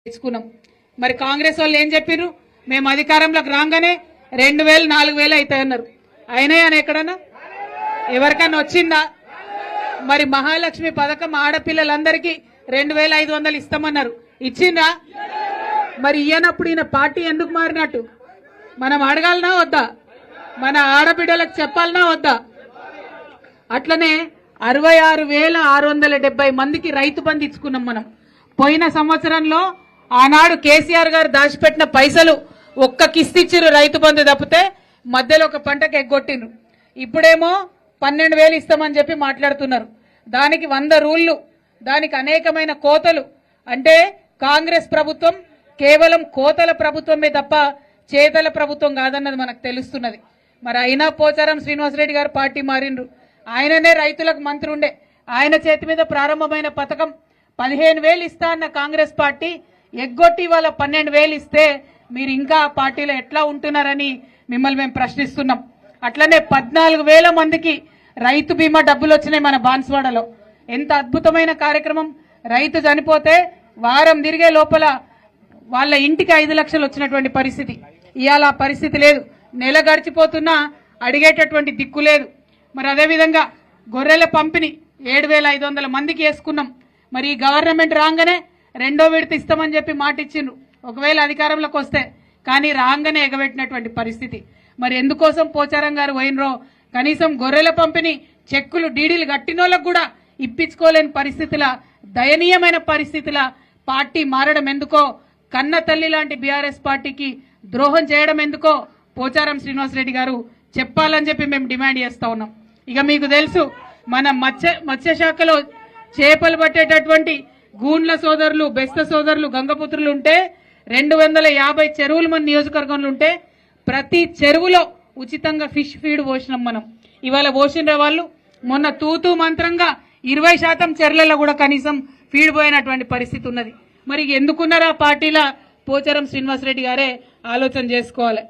తెచ్చుకున్నాం. మరి కాంగ్రెస్ వాళ్ళు ఏం చెప్పారు? మేము అధికారంలోకి రాగానే 2000 4000 అవుతాయన్నారు. అయినాయి అని ఎక్కడన్నా ఎవరికన్నా వచ్చిందా? మరి మహాలక్ష్మి పథకం ఆడపిల్లలందరికీ 2500 ఇస్తామన్నారు, ఇచ్చిందా? మరి ఇయ్యనప్పుడు ఈయన పార్టీ ఎందుకు మారినట్టు మనం అడగాలనా వద్దా? మన ఆడబిడ్డలకు చెప్పాలనా వద్దా? అట్లనే 66,670 మందికి రైతు బంధు ఇచ్చుకున్నాం మనం. పోయిన సంవత్సరంలో ఆనాడు కేసీఆర్ గారు దాచిపెట్టిన పైసలు ఒక్క కిస్తీ ఇచ్చిరు రైతు బంధు తప్పితే, మధ్యలో ఒక పంటకు ఎగ్గొట్టిండ్రు. ఇప్పుడేమో 12,000 ఇస్తామని చెప్పి మాట్లాడుతున్నారు. దానికి 100 రూళ్లు, దానికి అనేకమైన కోతలు. అంటే కాంగ్రెస్ ప్రభుత్వం కేవలం కోతల ప్రభుత్వమే తప్ప చేతల ప్రభుత్వం కాదన్నది మనకు తెలుస్తున్నది. మరి అయినా పోచారం శ్రీనివాసరెడ్డి గారు పార్టీ మారిండ్రు. ఆయననే రైతులకు మంత్రి ఉండే, ఆయన చేతి మీద ప్రారంభమైన పథకం 15,000 ఇస్తా అన్న కాంగ్రెస్ పార్టీ ఎగ్గొట్టి వాళ్ళ 12,000 ఇస్తే మీరు ఇంకా ఆ పార్టీలో ఎట్లా ఉంటున్నారని మిమ్మల్ని మేము ప్రశ్నిస్తున్నాం. అట్లనే 14,000 మందికి రైతు బీమా డబ్బులు వచ్చినాయి మన బాన్స్వాడలో. ఎంత అద్భుతమైన కార్యక్రమం! రైతు చనిపోతే వారం తిరిగే లోపల వాళ్ళ ఇంటికి 5 లక్షలు వచ్చినటువంటి పరిస్థితి. ఇవాళ ఆ పరిస్థితి లేదు. నెల గడిచిపోతున్నా అడిగేటటువంటి దిక్కు లేదు. మరి అదేవిధంగా గొర్రెల పంపిణీ 7,500 మందికి వేసుకున్నాం. మరి ఈ గవర్నమెంట్ రాగానే 2వ విడత ఇస్తామని చెప్పి మాట ఇచ్చిండ్రు ఒకవేళ అధికారంలోకి వస్తే, కానీ రాగానే ఎగబెట్టినటువంటి పరిస్థితి. మరి ఎందుకోసం పోచారం గారు పోయినరో, కనీసం గొర్రెల పంపిణీ చెక్కులు డీడీలు కట్టినోళ్ళకు కూడా ఇప్పించుకోలేని పరిస్థితుల, దయనీయమైన పరిస్థితుల పార్టీ మారడం ఎందుకో, కన్న తల్లి లాంటి బీఆర్ఎస్ పార్టీకి ద్రోహం చేయడం ఎందుకో పోచారం శ్రీనివాసరెడ్డి గారు చెప్పాలని చెప్పి మేము డిమాండ్ చేస్తా ఉన్నాం. ఇక మీకు తెలుసు, మన మత్స్యశాఖలో చేపలు పట్టేటటువంటి గూండ్ల సోదరులు, బెస్త సోదరులు, గంగపుత్రులు ఉంటే 250 చెరువులు మన నియోజకవర్గంలో ఉంటే ప్రతి చెరువులో ఉచితంగా ఫిష్ ఫీడ్ పోసినాం మనం. ఇవాళ పోసిన వాళ్ళు మొన్న తూతూ మంత్రంగా 20% చెర్లలో కూడా కనీసం ఫీడ్ పోయినటువంటి పరిస్థితి ఉన్నది. మరి ఎందుకున్నారా పార్టీల పోచారం శ్రీనివాసరెడ్డి గారే ఆలోచన చేసుకోవాలి.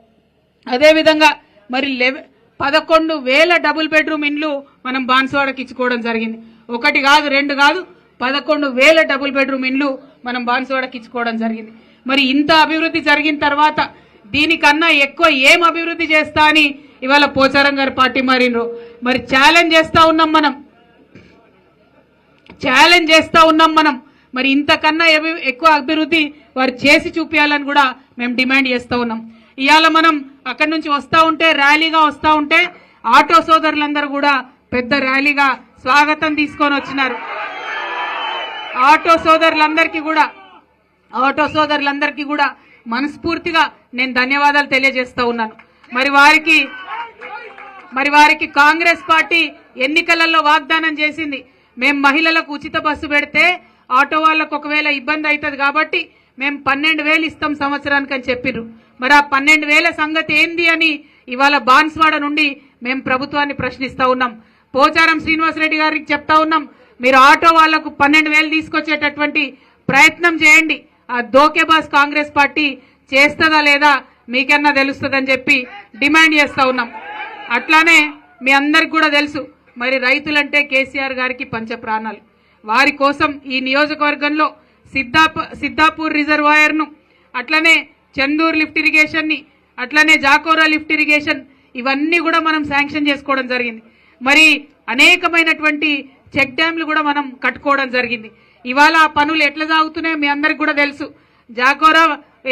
అదేవిధంగా మరి 11,000 డబుల్ బెడ్రూమ్ ఇండ్లు మనం బాన్స్వాడకి ఇచ్చుకోవడం జరిగింది. 1 కాదు 2 కాదు 11,000 డబుల్ బెడ్రూమ్ ఇండ్లు మనం బాన్స్వాడకి ఇచ్చుకోవడం జరిగింది. మరి ఇంత అభివృద్ధి జరిగిన తర్వాత దీనికన్నా ఎక్కువ ఏం అభివృద్ధి చేస్తా అని ఇవాళ పోచారం గారు పార్టీ మారినరు. మరి ఛాలెంజ్ చేస్తా ఉన్నాం మనం. మరి ఇంతకన్నా ఎక్కువ అభివృద్ధి వారు చేసి చూపించాలని కూడా మేము డిమాండ్ చేస్తా ఉన్నాం. ఇవాళ మనం అక్కడి నుంచి వస్తా ఉంటే, ర్యాలీగా వస్తా ఉంటే ఆటో సోదరులందరూ కూడా పెద్ద ర్యాలీగా స్వాగతం తీసుకొని వచ్చినారు. ఆటో సోదరులందరికీ కూడా మనస్ఫూర్తిగా నేను ధన్యవాదాలు తెలియజేస్తా ఉన్నాను. మరి వారికి కాంగ్రెస్ పార్టీ ఎన్నికలలో వాగ్దానం చేసింది, మేము మహిళలకు ఉచిత బస్సు పెడితే ఆటో వాళ్ళకు ఒకవేళ ఇబ్బంది అవుతుంది కాబట్టి మేము 12,000 ఇస్తాం సంవత్సరానికి అని చెప్పిర్రు. మరి ఆ 12,000 సంగతి ఏంది అని ఇవాళ బాన్స్వాడ నుండి మేము ప్రభుత్వాన్ని ప్రశ్నిస్తా ఉన్నాం. పోచారం శ్రీనివాసరెడ్డి గారికి చెప్తా ఉన్నాం, మీరు ఆటో వాళ్లకు 12,000 తీసుకొచ్చేటటువంటి ప్రయత్నం చేయండి. ఆ దోకేబాస్ కాంగ్రెస్ పార్టీ చేస్తుందా లేదా మీకన్నా తెలుస్తుందని చెప్పి డిమాండ్ చేస్తా ఉన్నాం. అట్లానే మీ అందరికి కూడా తెలుసు, మరి రైతులంటే కేసీఆర్ గారికి పంచ ప్రాణాలు. వారి కోసం ఈ నియోజకవర్గంలో సిద్దాపూర్ రిజర్వాయర్ ను, అట్లనే చందూర్ లిఫ్ట్ ఇరిగేషన్ ని, అట్లనే జాకోరా లిఫ్ట్ ఇరిగేషన్, ఇవన్నీ కూడా మనం శాంక్షన్ చేసుకోవడం జరిగింది. మరి అనేకమైనటువంటి చెక్ డ్యాంలు కూడా మనం కట్టుకోవడం జరిగింది. ఇవాళ ఆ పనులు ఎట్లా సాగుతున్నాయో మీ అందరికి కూడా తెలుసు. జాకోరా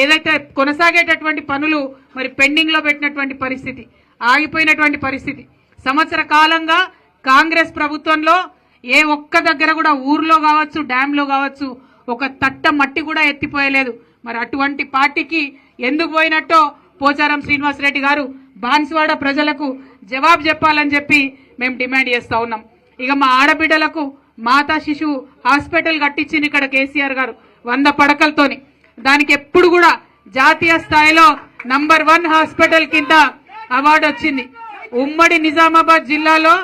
ఏదైతే కొనసాగేటటువంటి పనులు మరి పెండింగ్ లో పెట్టినటువంటి పరిస్థితి, ఆగిపోయినటువంటి పరిస్థితి. సంవత్సర కాలంగా కాంగ్రెస్ ప్రభుత్వంలో ఏ ఒక్క దగ్గర కూడా ఊర్లో కావచ్చు, డ్యాంలో కావచ్చు, ఒక తట్ట మట్టి కూడా ఎత్తిపోయలేదు. మరి అటువంటి పార్టీకి ఎందుకు పోయినట్టో పోచారం శ్రీనివాసరెడ్డి గారు బాన్స్వాడ ప్రజలకు జవాబు చెప్పాలని చెప్పి మేము డిమాండ్ చేస్తా ఉన్నాం. ఇక మా ఆడబిడ్డలకు మాతా శిశువు హాస్పిటల్ కట్టించింది ఇక్కడ కేసీఆర్ గారు 100 పడకలతోని. దానికి ఎప్పుడు కూడా జాతీయ స్థాయిలో నంబర్ 1 హాస్పిటల్ కింద అవార్డు వచ్చింది. ఉమ్మడి నిజామాబాద్ జిల్లాలో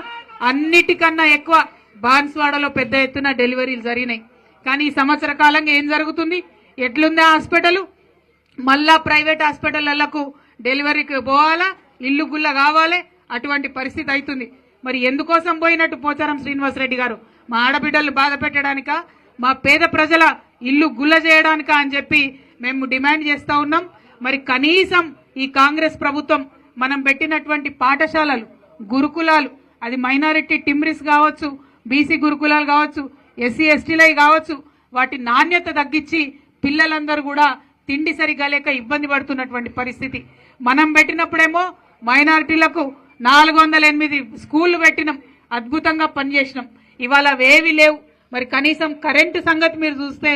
అన్నిటికన్నా ఎక్కువ బాన్స్వాడలో పెద్ద ఎత్తున డెలివరీలు జరిగినాయి. కానీ ఈ సంవత్సర కాలంగా ఏం జరుగుతుంది? ఎట్లుంది హాస్పిటల్? మళ్ళా ప్రైవేట్ హాస్పిటళ్లకు డెలివరీకి పోవాలా, ఇల్లు గుల్ల కావాలి, అటువంటి పరిస్థితి అవుతుంది. మరి ఎందుకోసం పోయినట్టు పోచారం శ్రీనివాసరెడ్డి గారు? మా ఆడబిడ్డలు బాధ పెట్టడానిక? మా పేద ప్రజల ఇల్లు గుల్ల చేయడానికా అని చెప్పి మేము డిమాండ్ చేస్తా ఉన్నాం. మరి కనీసం ఈ కాంగ్రెస్ ప్రభుత్వం మనం పెట్టినటువంటి పాఠశాలలు, గురుకులాలు, అది మైనారిటీ టిమ్రిస్ కావచ్చు, బీసీ గురుకులాలు కావచ్చు, ఎస్సీ ఎస్టీలై కావచ్చు, వాటి నాణ్యత తగ్గించి పిల్లలందరూ కూడా తిండి సరిగా లేక ఇబ్బంది పడుతున్నటువంటి పరిస్థితి. మనం పెట్టినప్పుడేమో మైనారిటీలకు 408 స్కూళ్లు పెట్టినాం, అద్భుతంగా పనిచేసినాం. ఇవాళ అవేవి లేవు. మరి కనీసం కరెంటు సంగతి మీరు చూస్తే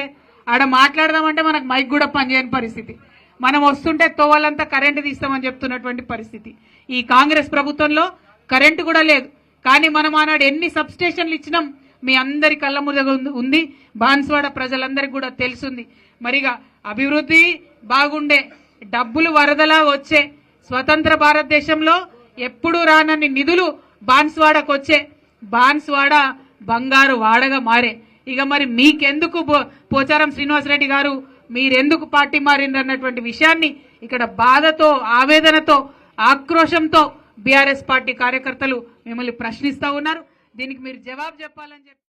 ఆడ మాట్లాడదామంటే మనకు మైక్ కూడా పనిచేయని పరిస్థితి. మనం వస్తుంటే తోవాలంతా కరెంటు తీస్తామని చెప్తున్నటువంటి పరిస్థితి. ఈ కాంగ్రెస్ ప్రభుత్వంలో కరెంటు కూడా లేదు. కానీ మనం ఆనాడు ఎన్ని సబ్స్టేషన్లు ఇచ్చినాం మీ అందరి కళ్ళ ముందు ఉంది. బాన్స్వాడ ప్రజలందరికీ కూడా తెలుసుంది. మరిగా అభివృద్ధి బాగుండే, డబ్బులు వరదలా వచ్చే, స్వతంత్ర భారతదేశంలో ఎప్పుడూ రానన్ని నిధులు బాన్స్వాడకు వచ్చే, బాన్స్వాడ బంగారు వాడగా మారే. ఇక మరి మీకెందుకు పోచారం శ్రీనివాసరెడ్డి గారు మీరెందుకు పార్టీ మారిందన్నటువంటి విషయాన్ని ఇక్కడ బాధతో, ఆవేదనతో, ఆక్రోశంతో బీఆర్ఎస్ పార్టీ కార్యకర్తలు మిమ్మల్ని ప్రశ్నిస్తా ఉన్నారు. దీనికి మీరు జవాబు చెప్పాలని చెప్పి